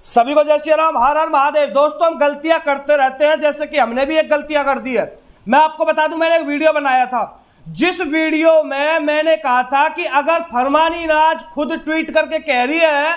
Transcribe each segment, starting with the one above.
सभी को जय श्री राम, हर हर महादेव। दोस्तों, हम गलतियां करते रहते हैं, जैसे कि हमने भी एक गलतियां कर दी है। मैं आपको बता दूं, मैंने एक वीडियो बनाया था, जिस वीडियो में मैंने कहा था कि अगर फरमानी नाज खुद ट्वीट करके कह रही है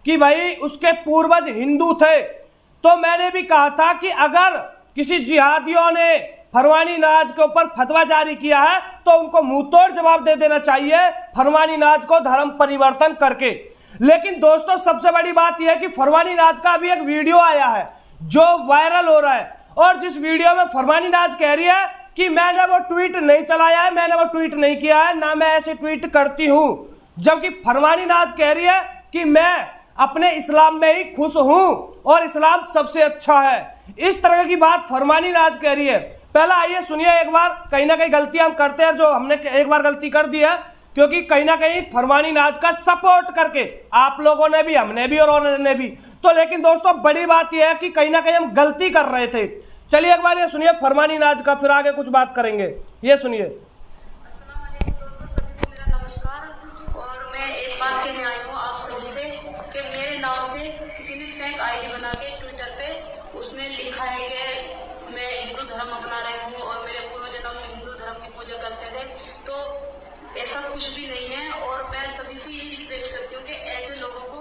कि भाई उसके पूर्वज हिंदू थे, तो मैंने भी कहा था कि अगर किसी जिहादियों ने फरमानी नाज के ऊपर फतवा जारी किया है तो उनको मुंहतोड़ जवाब दे देना चाहिए, फरमानी नाज को धर्म परिवर्तन करके। लेकिन दोस्तों, सबसे बड़ी बात यह है कि फरमानी नाज का अभी एक वीडियो आया है जो वायरल हो रहा है, और जिस वीडियो में फरमानी नाज कह रही है कि मैंने वो ट्वीट नहीं चलाया है, मैंने वो ट्वीट नहीं किया है, ना मैं ऐसे ट्वीट करती हूं। जबकि फरमानी नाज कह रही है कि मैं अपने इस्लाम में ही खुश हूं और इस्लाम सबसे अच्छा है। इस तरह की बात फरमानी नाज कह रही है। पहला आइए सुनिए एक बार, कहीं ना कहीं गलतियां हम करते हैं, जो हमने एक बार गलती कर दी है, क्योंकि कहीं ना कहीं फरमानी नाज का सपोर्ट करके आप लोगों ने भी, हमने भी और उन्होंने भी, तो लेकिन दोस्तों बड़ी बात यह है कि कहीं ना कहीं हम गलती कर रहे थे। चलिए एक बार ये सुनिए फरमानी नाज का, फिर आगे कुछ बात करेंगे। ये सुनिए। अस्सलाम वालेकुम दोस्तों, सभी को मेरा नमस्कार। और मैं एक बात कहने आई हूँ आप सभी से कि मेरे नाम से किसी ने फेक आईडी बना के ट्विटर पे उसमें लिखा है कि मैं हिंदू धर्म अपना रही हूँ और मेरे पूर्वजों में हिंदू धर्म की पूजा करते थे। तो ऐसा कुछ भी नहीं है, और मैं सभी से यही रिक्वेस्ट करती हूँ कि ऐसे लोगों को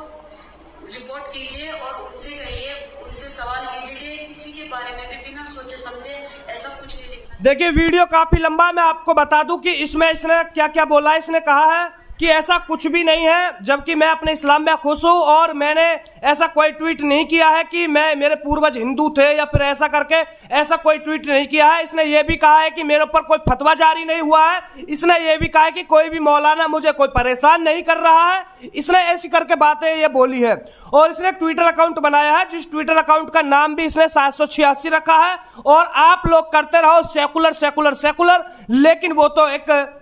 रिपोर्ट कीजिए और उनसे कहिए, उनसे सवाल कीजिए कि किसी के बारे में भी बिना सोचे समझे ऐसा कुछ नहीं लिखना। देखिए वीडियो काफी लंबा है, मैं आपको बता दूं कि इसमें इसने क्या क्या बोला है। इसने कहा है कि ऐसा कुछ भी नहीं है, जबकि मैं अपने इस्लाम में खुश हूं और मैंने ऐसा कोई ट्वीट नहीं किया है कि मैं मेरे पूर्वज हिंदू थे या फिर ऐसा करके, ऐसा कोई ट्वीट नहीं किया है। इसने ये भी कहा है कि मेरे ऊपर कोई फतवा जारी नहीं हुआ है। इसने ये भी कहा है कि कोई भी मौलाना मुझे कोई परेशान नहीं कर रहा है। इसने ऐसी करके बातें ये बोली है, और इसने ट्विटर अकाउंट बनाया है, जिस ट्विटर अकाउंट का नाम भी इसने 786 रखा है। और आप लोग करते रहो सेकुलर सेकुलर सेकुलर, लेकिन वो तो एक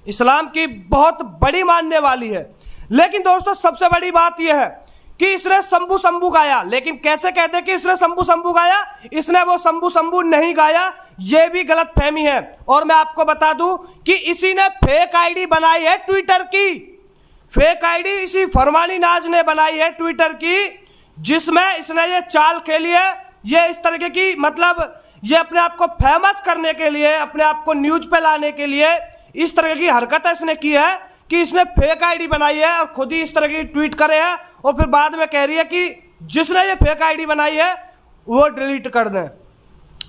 इस्लाम की बहुत बड़ी मानने वाली है। लेकिन दोस्तों सबसे बड़ी बात यह है कि इसने शंभू शंभू गाया, लेकिन कैसे कहते हैं कि इसने शंभू शंभू गाया? इसने वो शंभू शंभू नहीं गाया, यह भी गलत फहमी है। और मैं आपको बता दूं कि इसी ने फेक आईडी बनाई है ट्विटर की, फेक आईडी इसी फरमानी नाज ने बनाई है ट्विटर की, जिसमें इसने ये चाल खेली है, ये इस तरीके की, मतलब ये अपने आप को फेमस करने के लिए, अपने आप को न्यूज पे लाने के लिए इस तरह की हरकत इसने की है कि इसने फेक आईडी बनाई है और खुद ही इस तरह की ट्वीट करे है, और फिर बाद में कह रही है कि जिसने ये फेक आईडी बनाई है वो डिलीट कर दें।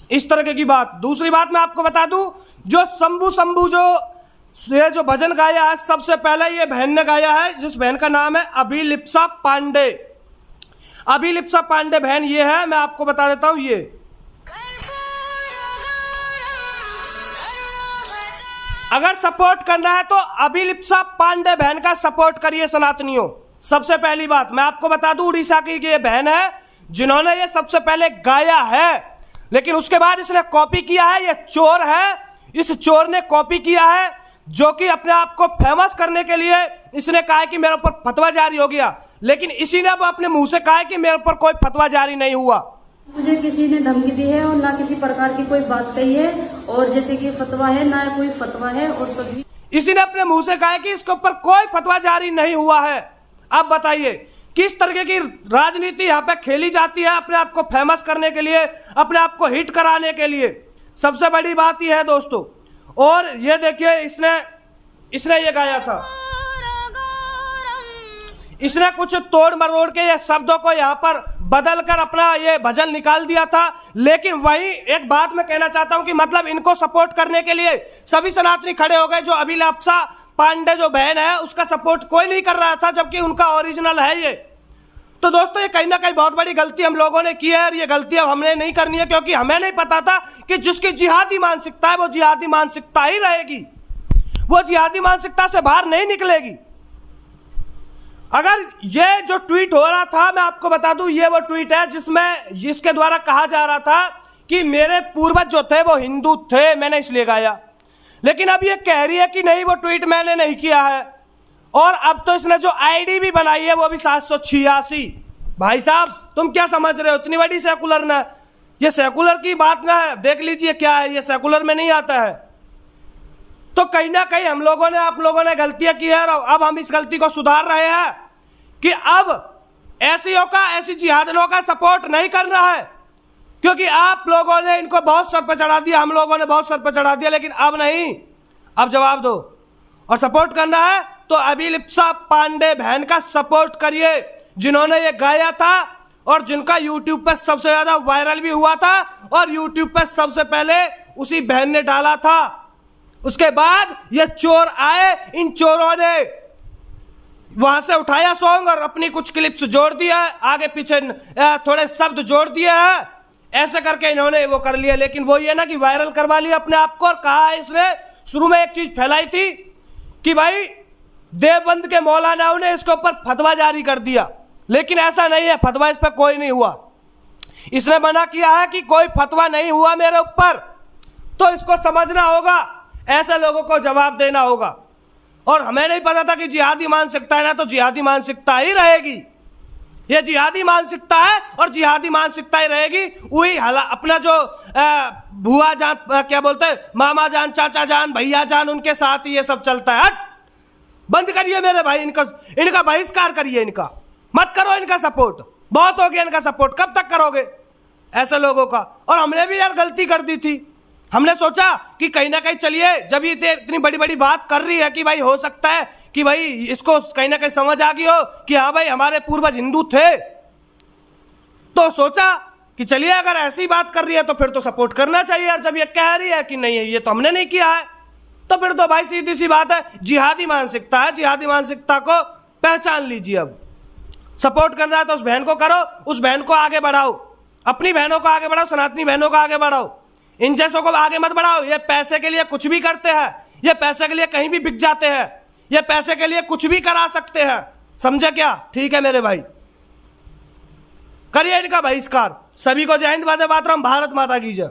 इस तरह की बात। दूसरी बात मैं आपको बता दूं, जो शंभू शंभू जो भजन गाया है, सबसे पहले ये बहन ने गाया है, जिस बहन का नाम है अभिलिप्सा पांडे। अभिलिप्सा पांडे बहन ये है, मैं आपको बता देता हूं। ये अगर सपोर्ट करना है तो अभिलिप्सा पांडे बहन का सपोर्ट करिए सनातनियों। सबसे पहली बात मैं आपको बता दूं, उड़ीसा की ये बहन है जिन्होंने ये सबसे पहले गाया है, लेकिन उसके बाद इसने कॉपी किया है। ये चोर है, इस चोर ने कॉपी किया है, जो कि अपने आप को फेमस करने के लिए इसने कहा है कि मेरे ऊपर फतवा जारी हो गया, लेकिन इसी ने अब अपने मुंह से कहा है कि मेरे ऊपर कोई फतवा जारी नहीं हुआ। मुझे किसी ने धमकी दी है और ना किसी प्रकार की कोई बात कही है, और जैसे कि फतवा है ना कोई फतवा है, और सभी इसी ने अपने मुंह से कहा है कि इसके ऊपर कोई फतवा जारी नहीं हुआ है। अब बताइए किस तरह की राजनीति यहाँ पे खेली जाती है अपने आप को फेमस करने के लिए, अपने आप को हिट कराने के लिए। सबसे बड़ी बात यह है दोस्तों। और ये देखिए इसने ये गाया था, इसने कुछ तोड़ मरोड़ के ये शब्दों को यहाँ पर बदल कर अपना ये भजन निकाल दिया था। लेकिन वही एक बात मैं कहना चाहता हूं कि मतलब इनको सपोर्ट करने के लिए सभी सनातनी खड़े हो गए। जो अभिलाप्सा पांडे जो बहन है उसका सपोर्ट कोई नहीं कर रहा था, जबकि उनका ओरिजिनल है ये। तो दोस्तों ये कहीं ना कहीं बहुत बड़ी गलती हम लोगों ने की है, और ये गलती अब हमने नहीं करनी है, क्योंकि हमें नहीं पता था कि जिसकी जिहादी मानसिकता है वो जिहादी मानसिकता ही रहेगी, वो जिहादी मानसिकता से बाहर नहीं निकलेगी। अगर ये जो ट्वीट हो रहा था, मैं आपको बता दूं, ये वो ट्वीट है जिसके द्वारा कहा जा रहा था कि मेरे पूर्वज जो थे वो हिंदू थे, मैंने इसलिए गाया। लेकिन अब ये कह रही है कि नहीं, वो ट्वीट मैंने नहीं किया है। और अब तो इसने जो आईडी भी बनाई है वो भी 786। भाई साहब तुम क्या समझ रहे हो, इतनी बड़ी सेकुलर ना, ये सेकुलर की बात ना है, देख लीजिए क्या है, ये सेकुलर में नहीं आता है। तो कहीं ना कहीं हम लोगों ने, आप लोगों ने गलतियां की है, और अब हम इस गलती को सुधार रहे हैं कि अब ऐसियों का, ऐसी जिहादियों का सपोर्ट नहीं करना है, क्योंकि आप लोगों ने इनको बहुत सर पर चढ़ा दिया, हम लोगों ने बहुत सर पर चढ़ा दिया, लेकिन अब नहीं, अब जवाब दो। और सपोर्ट करना है तो अभिलिप्सा पांडे बहन का सपोर्ट करिए, जिन्होंने ये गाया था और जिनका यूट्यूब पर सबसे ज्यादा वायरल भी हुआ था, और यूट्यूब पर सबसे पहले उसी बहन ने डाला था। उसके बाद ये चोर आए, इन चोरों ने वहां से उठाया सॉन्ग और अपनी कुछ क्लिप्स जोड़ दिया, आगे पीछे थोड़े शब्द जोड़ दिए हैं, ऐसे करके इन्होंने वो कर लिया। लेकिन वो ये ना कि वायरल करवा लिया अपने आप को, और कहा है इसने, शुरू में एक चीज फैलाई थी कि भाई देवबंद के मौलानाओं ने इसके ऊपर फतवा जारी कर दिया, लेकिन ऐसा नहीं है, फतवा इस पर कोई नहीं हुआ। इसने मना किया है कि कोई फतवा नहीं हुआ मेरे ऊपर, तो इसको समझना होगा, ऐसे लोगों को जवाब देना होगा। और हमें नहीं पता था कि जिहादी मानसिकता है ना, तो जिहादी मानसिकता ही रहेगी, ये जिहादी मानसिकता है और जिहादी मानसिकता ही रहेगी। वही अपना जो बुआ जान, क्या बोलते हैं, मामा जान, चाचा जान, भैया जान, उनके साथ ही ये सब चलता है। हट, बंद करिए मेरे भाई, इनका बहिष्कार करिए, इनका मत करो, इनका सपोर्ट बहुत हो गया, इनका सपोर्ट कब तक करोगे ऐसे लोगों का। और हमने भी यार गलती कर दी थी, हमने सोचा कि कहीं ना कहीं चलिए, जब ये इतनी बड़ी बड़ी बात कर रही है कि भाई हो सकता है कि भाई इसको कहीं ना कहीं समझ आ गई हो कि हाँ भाई हमारे पूर्वज हिंदू थे, तो सोचा कि चलिए अगर ऐसी बात कर रही है तो फिर तो सपोर्ट करना चाहिए। और जब ये कह रही है कि नहीं ये तो हमने नहीं किया है, तो फिर तो भाई सीधी सी बात है, जिहादी मानसिकता है, जिहादी मानसिकता को पहचान लीजिए। अब सपोर्ट करना है तो उस बहन को करो, उस बहन को आगे बढ़ाओ, अपनी बहनों को आगे बढ़ाओ, सनातनी बहनों को आगे बढ़ाओ, इन जैसों को आगे मत बढ़ाओ। ये पैसे के लिए कुछ भी करते हैं, ये पैसे के लिए कहीं भी बिक जाते हैं, ये पैसे के लिए कुछ भी करा सकते हैं, समझे क्या? ठीक है मेरे भाई, करिए इनका बहिष्कार। सभी को जय हिंद, वंदे मातरम, भारत माता की जय।